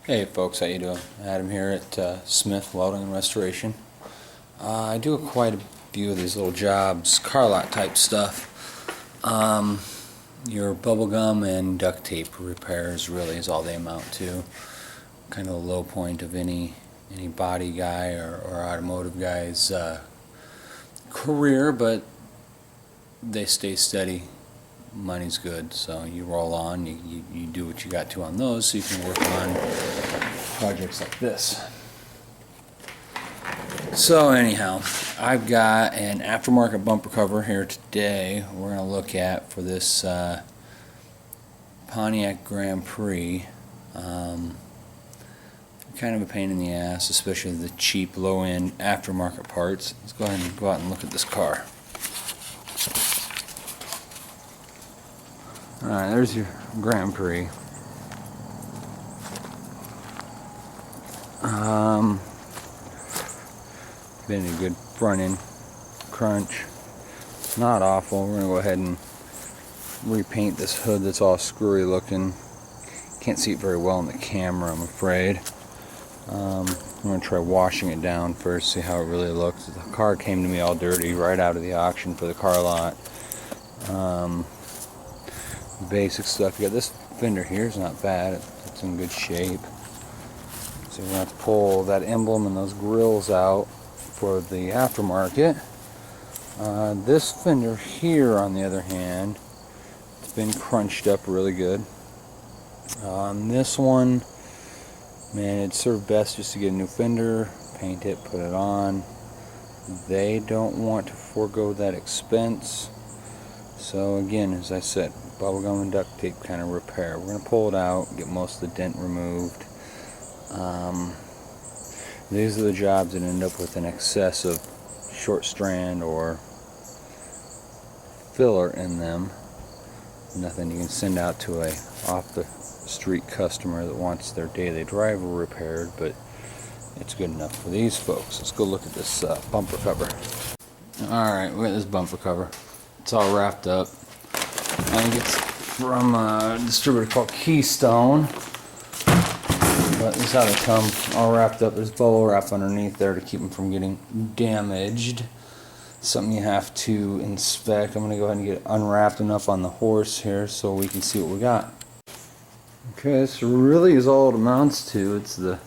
Hey folks, how you doing? Adam here at Smith Welding and Restoration. I do quite a few of these little jobs, car lot type stuff. Your bubble gum and duct tape repairs really is all they amount to. Kind of the low point of any body guy or automotive guy's career, but they stay steady. Money's good, so you roll on, you do what you got to on those so you can work on projects like this. So anyhow, I've got an aftermarket bumper cover here today we're going to look at for this Pontiac Grand Prix. Kind of a pain in the ass, especially the cheap low-end aftermarket parts. Let's go ahead and go out and look at this car. Alright, there's your Grand Prix. Been a good front-end crunch. Not awful. We're going to go ahead and repaint this hood that's all screwy looking. Can't see it very well in the camera, I'm afraid. I'm going to try washing it down first, see how it really looks. The car came to me all dirty right out of the auction for the car lot. Basic stuff. You got this fender here, is not bad, it's in good shape. So we're going to have to pull that emblem and those grills out for the aftermarket. This fender here, on the other hand, it's been crunched up really good. On this one, man, it'd serve best just to get a new fender, paint it, put it on. They don't want to forego that expense. So again, as I said, bubblegum and duct tape kind of repair. We're going to pull it out, get most of the dent removed. These are the jobs that end up with an excess of short strand or filler in them. Nothing you can send out to a off the street customer that wants their daily driver repaired, but it's good enough for these folks. Let's go look at this bumper cover. Alright, we got this bumper cover. It's all wrapped up. I think it's from a distributor called Keystone. But this is how they come, all wrapped up. There's bubble wrap underneath there to keep them from getting damaged. Something you have to inspect. I'm going to go ahead and get it unwrapped enough on the horse here so we can see what we got. Okay, this really is all it amounts to. It's the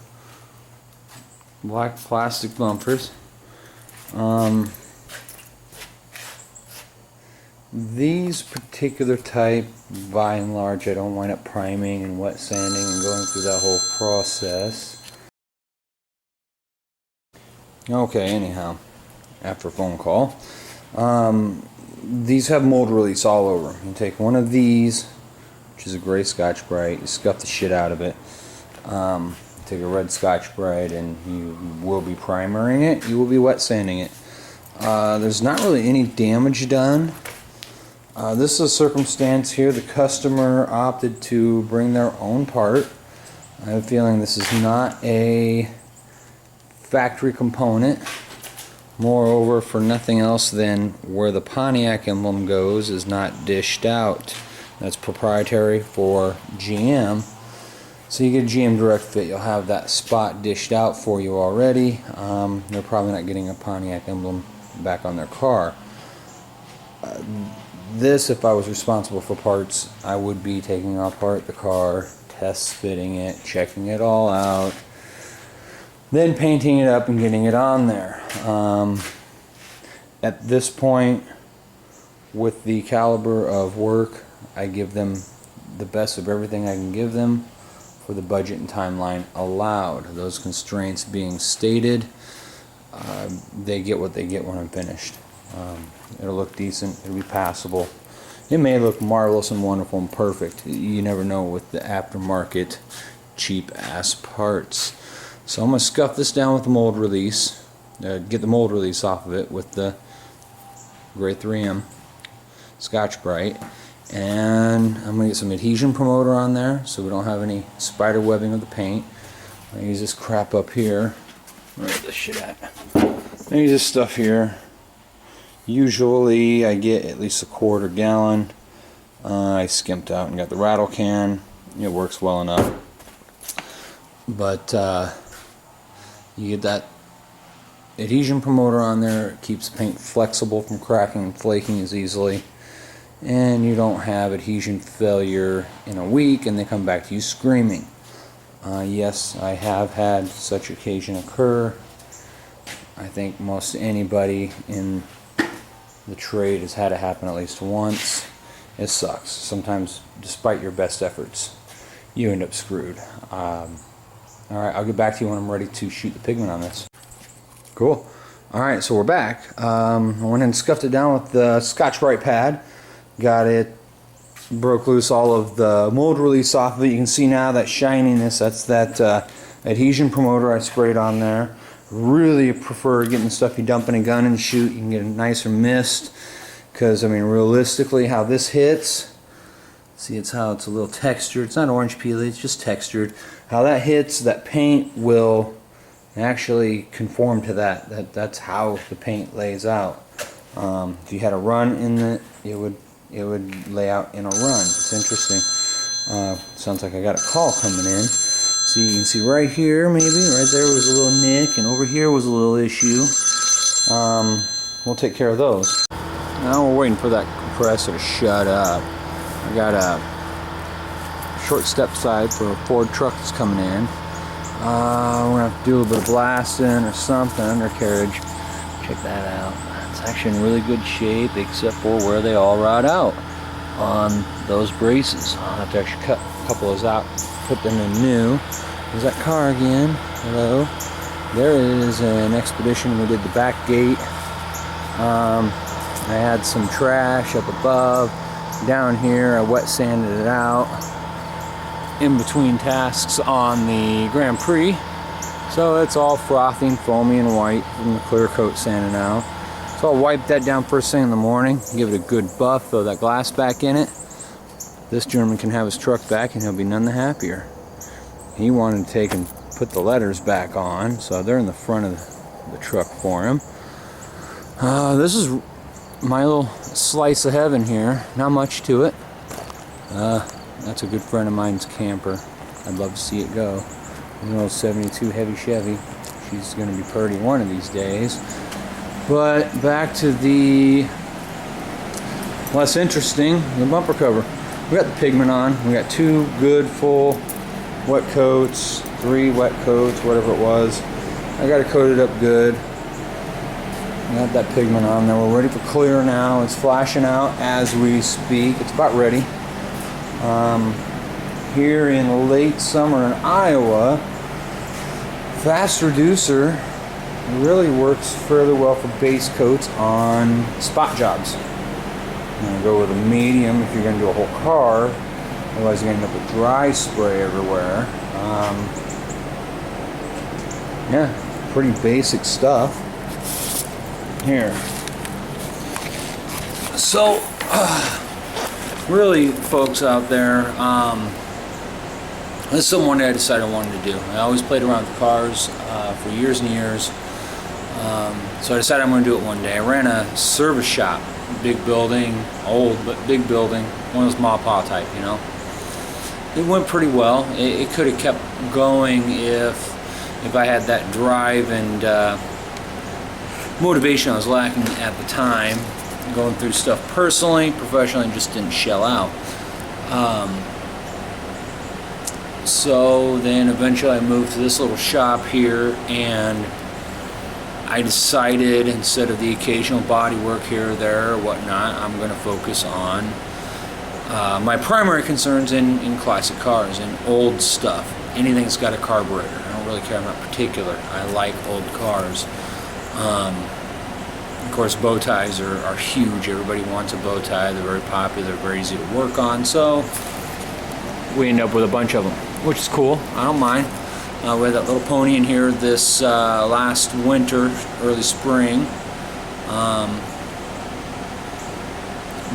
black plastic bumpers. These particular type, by and large, I don't wind up priming and wet sanding and going through that whole process. Okay, anyhow, after a phone call, these have mold release all over. You take one of these, which is a gray Scotch-Brite, you scuff the shit out of it. Take a red Scotch-Brite and you will be primering it, you will be wet sanding it. There's not really any damage done. This is a circumstance here. The customer opted to bring their own part. I have a feeling this is not a factory component. Moreover, for nothing else than where the Pontiac emblem goes is not dished out. That's proprietary for GM. So you get a GM direct fit, you'll have that spot dished out for you already. They're probably not getting a Pontiac emblem back on their car. This, if I was responsible for parts, I would be taking apart the car, test fitting it, checking it all out, then painting it up and getting it on there. At this point, with the caliber of work, I give them the best of everything I can give them for the budget and timeline allowed. Those constraints being stated, they get what they get when I'm finished. It'll look decent, it'll be passable. It may look marvelous and wonderful and perfect. You never know with the aftermarket cheap ass parts. So I'm going to scuff this down with the mold release, get the mold release off of it with the gray 3M Scotch-Brite, and I'm going to get some adhesion promoter on there so we don't have any spider webbing of the paint. I use this crap up here. Where's this shit at? I use this stuff here. Usually I get at least a quarter gallon. I skimped out and got the rattle can. It works well enough. But you get that adhesion promoter on there. It keeps the paint flexible from cracking and flaking as easily, and you don't have adhesion failure in a week and they come back to you screaming. Yes, I have had such occasion occur. I think most anybody in the trade has had it happen at least once. It sucks. Sometimes, despite your best efforts, you end up screwed. Alright, I'll get back to you when I'm ready to shoot the pigment on this. Cool. Alright, so we're back. I went and scuffed it down with the Scotch-Brite pad. Got it, broke loose all of the mold release off of it. You can see now that shininess. That's that adhesion promoter I sprayed on there. Really prefer getting the stuff you dump in a gun and shoot. You can get a nicer mist, because I mean realistically how this hits, see, it's how it's a little textured. It's not orange peely, it's just textured. How that hits, that paint will actually conform to that. That's how the paint lays out. If you had a run in it, it would lay out in a run. It's interesting. Sounds like I got a call coming in. So you can see right here, maybe right there was a little nick, and over here was a little issue. We'll take care of those. Now we're waiting for that compressor to shut up. I got a short step side for a Ford truck that's coming in. We're gonna have to do a little bit of blasting or something. Undercarriage, check that out. It's actually in really good shape, except for where they all rot out on those braces. I'll have to actually cut a couple of those out, put them in new. There's that car again. Hello. There is an Expedition. We did the back gate. I had some trash up above. Down here I wet sanded it out in between tasks on the Grand Prix, so it's all frothy and foamy and white from the clear coat sanding out. So I'll wipe that down first thing in the morning, give it a good buff, throw that glass back in it. This gentleman can have his truck back and he'll be none the happier. He wanted to take and put the letters back on, so they're in the front of the truck for him. This is my little slice of heaven here. Not much to it. That's a good friend of mine's camper. I'd love to see it go. An old 72 heavy Chevy. She's going to be pretty one of these days. But back to the less interesting, the bumper cover. We got the pigment on. We got 2 good full wet coats, 3 wet coats, whatever it was. I got it coated up good. Got that pigment on there. We're ready for clear now. It's flashing out as we speak. It's about ready. Here in late summer in Iowa, fast reducer really works fairly well for base coats on spot jobs. I'm going to go with a medium if you're going to do a whole car. Otherwise you're going to end up with dry spray everywhere. Yeah, pretty basic stuff. Here. So, really, folks out there, this is something I decided I wanted to do. I always played around with cars for years and years. So I decided I'm going to do it one day. I ran a service shop, big building, old but big building, one of those ma-pa type, you know. It went pretty well. It could have kept going if I had that drive and motivation I was lacking at the time. Going through stuff personally, professionally, just didn't shell out. So then eventually I moved to this little shop here, and I decided instead of the occasional body work here or there or whatnot, I'm going to focus on my primary concerns in classic cars and old stuff. Anything that's got a carburetor. I don't really care, I'm not particular. I like old cars. Of course, bow ties are huge. Everybody wants a bow tie. They're very popular, very easy to work on. So we end up with a bunch of them, which is cool. I don't mind. We had that little pony in here this last winter, early spring.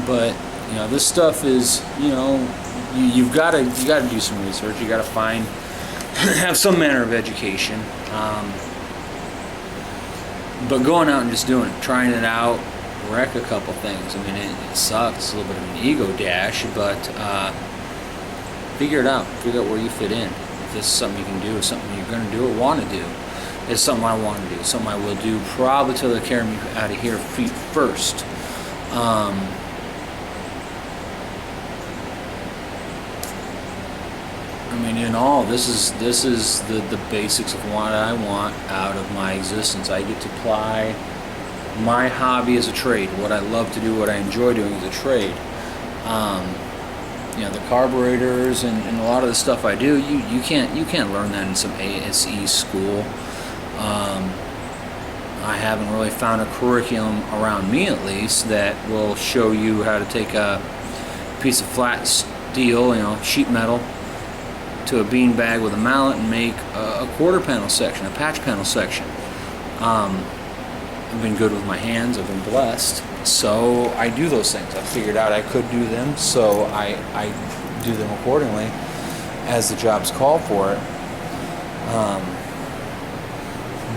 But you know, this stuff is, you know, you gotta do some research. You gotta find, have some manner of education. But going out and just doing it, trying it out, wreck a couple things. I mean, it sucks. It's a little bit of an ego dash, but figure it out. Figure out where you fit in. If this is something you can do, it's something you're going to do or want to do. It's something I want to do, something I will do probably till they carry me out of here feet first. I mean, in all, this is the basics of what I want out of my existence. I get to ply my hobby as a trade, what I love to do, what I enjoy doing as a trade. You know, the carburetors and a lot of the stuff I do, you can't learn that in some ASE school. I haven't really found a curriculum around me, at least, that will show you how to take a piece of flat steel, you know, sheet metal, to a bean bag with a mallet and make a quarter panel section, a patch panel section. I've been good with my hands, I've been blessed, so I do those things. I figured out I could do them, so I do them accordingly as the jobs call for it.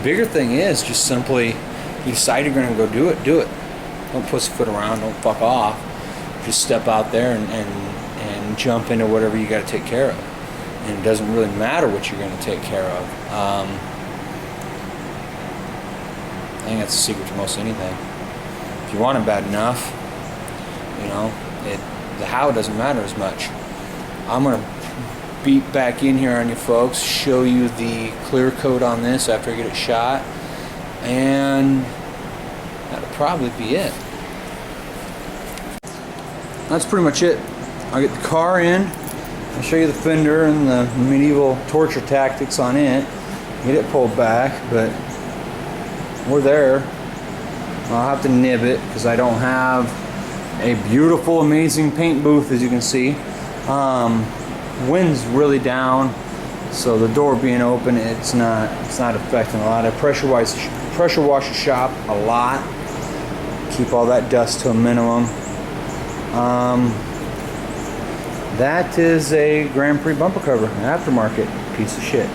Bigger thing is just simply, you decide you're going to go do it. Don't pussyfoot around, don't fuck off. Just step out there and jump into whatever you got to take care of. And it doesn't really matter what you're going to take care of. I think that's the secret to most anything. If you want it bad enough, you know, the how doesn't matter as much. I'm going to beat back in here on you folks, show you the clear coat on this after I get it shot, and that'll probably be it. That's pretty much it. I'll get the car in, I'll show you the fender and the medieval torture tactics on it, get it pulled back, but we're there. I'll have to nib it because I don't have a beautiful, amazing paint booth, as you can see. Wind's really down, so the door being open, it's not affecting a lot. I pressure wash the shop a lot, keep all that dust to a minimum. That is a Grand Prix bumper cover, an aftermarket piece of shit.